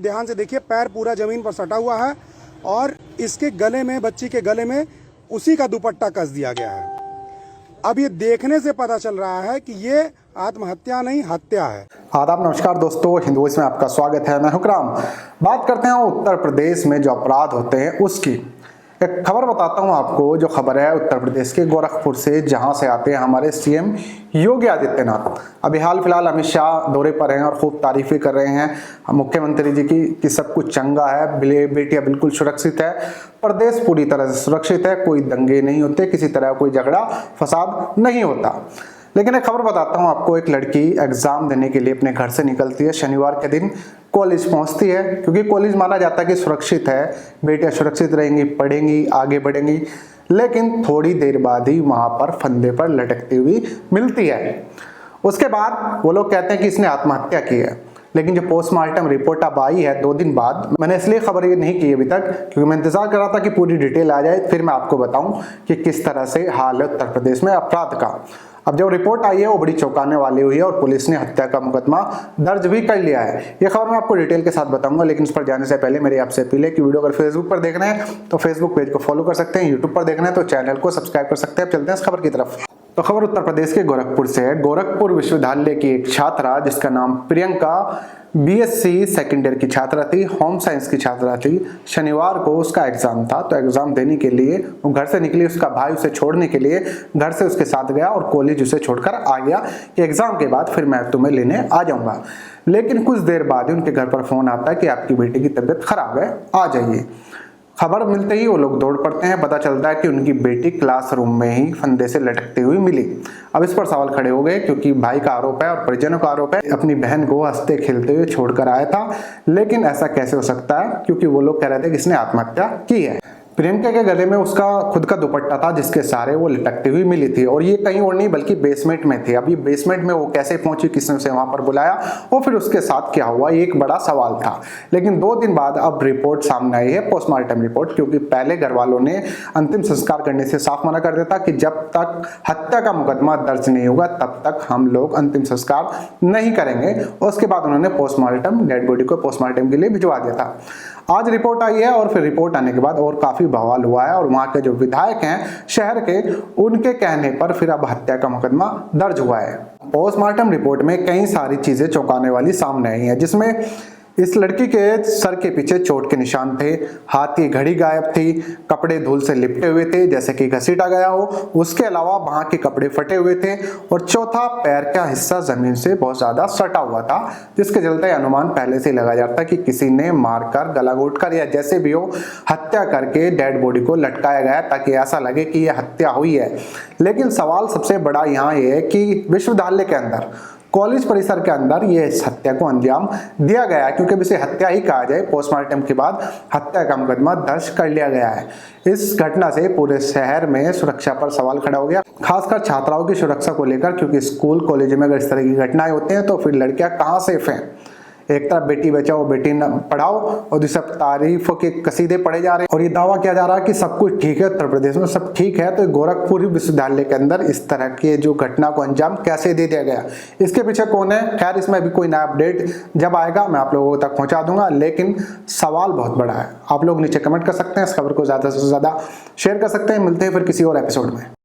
ध्यान से देखिए, पैर पूरा जमीन पर सटा हुआ है और इसके गले में, बच्ची के गले में उसी का दुपट्टा कस दिया गया है। अब ये देखने से पता चल रहा है कि ये आत्महत्या नहीं, हत्या है। आदाब, नमस्कार दोस्तों, हिंदू वॉइस में आपका स्वागत है। मैं हुक्राम। बात करते हैं उत्तर प्रदेश में जो अपराध होते हैं उसकी। एक खबर बताता हूं आपको। जो खबर है उत्तर प्रदेश के गोरखपुर से, जहां से आते हैं हमारे सीएम योगी आदित्यनाथ। अभी हाल फिलहाल अमित शाह दौरे पर हैं और खूब तारीफें कर रहे हैं मुख्यमंत्री जी की कि सब कुछ चंगा है, बेटियां बिल्कुल सुरक्षित है, प्रदेश पूरी तरह से सुरक्षित है, कोई दंगे नहीं होते, किसी तरह कोई झगड़ा फसाद नहीं होता। लेकिन एक खबर बताता हूं आपको। एक लड़की एग्जाम देने के लिए अपने घर से निकलती है, शनिवार के दिन कॉलेज पहुंचती है, क्योंकि कॉलेज माना जाता है कि सुरक्षित है, बेटियां सुरक्षित रहेंगी, पढ़ेंगी, आगे बढ़ेंगी। लेकिन थोड़ी देर बाद ही वहां पर फंदे पर लटकती हुई मिलती है। उसके बाद वो लोग कहते हैं कि इसने आत्महत्या की है। लेकिन जो पोस्टमार्टम रिपोर्ट अब आई है 2 दिन बाद, मैंने इसलिए खबर ये नहीं की अभी तक क्योंकि मैं इंतजार कर रहा था कि पूरी डिटेल आ जाए, फिर मैं आपको बताऊं कि किस तरह से हाल है उत्तर प्रदेश में अपराध का। अब जो रिपोर्ट आई है वो बड़ी चौंकाने वाली हुई है और पुलिस ने हत्या का मुकदमा दर्ज भी कर लिया है। ये खबर मैं आपको डिटेल के साथ बताऊंगा, लेकिन इस पर जाने से पहले मेरी आपसे अपील है कि वीडियो अगर फेसबुक पर देख रहे हैं तो फेसबुक पेज को फॉलो कर सकते हैं, यूट्यूब पर देखना है तो चैनल को सब्सक्राइब कर सकते हैं। अब चलते हैं इस खबर की तरफ। तो खबर उत्तर प्रदेश के गोरखपुर से है। गोरखपुर विश्वविद्यालय की एक छात्रा जिसका नाम प्रियंका बीएससी सेकेंड ईयर की छात्रा थी, होम साइंस की छात्रा थी। शनिवार को उसका एग्जाम था, तो एग्जाम देने के लिए वो घर से निकली। उसका भाई उसे छोड़ने के लिए घर से उसके साथ गया और कॉलेज उसे छोड़कर आ गया कि एग्जाम के बाद फिर मैं तुम्हें लेने आ जाऊंगा। लेकिन कुछ देर बाद ही उनके घर पर फोन आता है कि आपकी बेटी की तबीयत खराब है, आ जाइए। खबर मिलते ही वो लोग दौड़ पड़ते हैं। पता चलता है कि उनकी बेटी क्लासरूम में ही फंदे से लटकती हुई मिली। अब इस पर सवाल खड़े हो गए क्योंकि भाई का आरोप है और परिजनों का आरोप है अपनी बहन को हंसते खेलते हुए छोड़कर आया था। लेकिन ऐसा कैसे हो सकता है, क्योंकि वो लोग कह रहे थे कि इसने आत्महत्या की है। प्रियंका के गले में उसका खुद का दुपट्टा था जिसके सहारे वो लटकती हुई मिली थी और ये कहीं और नहीं बल्कि बेसमेंट में थी। अब ये बेसमेंट में वो कैसे पहुंची, किसने उसे वहां पर बुलाया और फिर उसके साथ क्या हुआ, ये एक बड़ा सवाल था। लेकिन 2 दिन बाद अब रिपोर्ट सामने आई है, पोस्टमार्टम रिपोर्ट, क्योंकि पहले घर वालों ने अंतिम संस्कार करने से साफ मना कर दिया था कि जब तक हत्या का मुकदमा दर्ज नहीं होगा तब तक हम लोग अंतिम संस्कार नहीं करेंगे। उसके बाद उन्होंने पोस्टमार्टम डेड बॉडी को पोस्टमार्टम के लिए भिजवा दिया था। आज रिपोर्ट आई है और फिर रिपोर्ट आने के बाद और काफी बवाल हुआ है और वहां के जो विधायक हैं शहर के, उनके कहने पर फिर अब हत्या का मुकदमा दर्ज हुआ है। पोस्टमार्टम रिपोर्ट में कई सारी चीजें चौंकाने वाली सामने आई हैं, जिसमें इस लड़की के सर के पीछे चोट के निशान थे, हाथ की घड़ी गायब थी, कपड़े धूल से लिपटे हुए थे जैसे कि घसीटा गया हो, उसके अलावा बाह के कपड़े फटे हुए थे और चौथा पैर का हिस्सा जमीन से बहुत ज्यादा सटा हुआ था, जिसके चलते अनुमान पहले से लगा जाता कि किसी ने मारकर, गला घोंटकर या जैसे भी हो हत्या करके डेड बॉडी को लटकाया गया ताकि ऐसा लगे कि यह हत्या हुई है। लेकिन सवाल सबसे बड़ा यहाँ ये है कि विश्वविद्यालय के अंदर, कॉलेज परिसर के अंदर ये इस हत्या को अंजाम दिया गया है, क्योंकि इसे हत्या ही कहा जाए। पोस्टमार्टम के बाद हत्या का मुकदमा दर्ज कर लिया गया है। इस घटना से पूरे शहर में सुरक्षा पर सवाल खड़ा हो गया, खासकर छात्राओं की सुरक्षा को लेकर, क्योंकि स्कूल कॉलेज में अगर इस तरह की घटनाएं होती हैं तो फिर लड़कियां कहाँ सेफ हैं। एक तरफ बेटी बचाओ बेटी न पढ़ाओ और दूसरी तरफ तारीफों के कसीदे पढ़े जा रहे हैं और ये दावा किया जा रहा है कि सब कुछ ठीक है, उत्तर प्रदेश में सब ठीक है। तो गोरखपुर विश्वविद्यालय के अंदर इस तरह के जो घटना को अंजाम कैसे दे दिया गया, इसके पीछे कौन है? खैर, इसमें अभी कोई नया अपडेट जब आएगा मैं आप लोगों तक पहुंचा दूंगा, लेकिन सवाल बहुत बड़ा है। आप लोग नीचे कमेंट कर सकते हैं, इस खबर को ज्यादा से ज्यादा शेयर कर सकते हैं। मिलते हैं फिर किसी और एपिसोड में।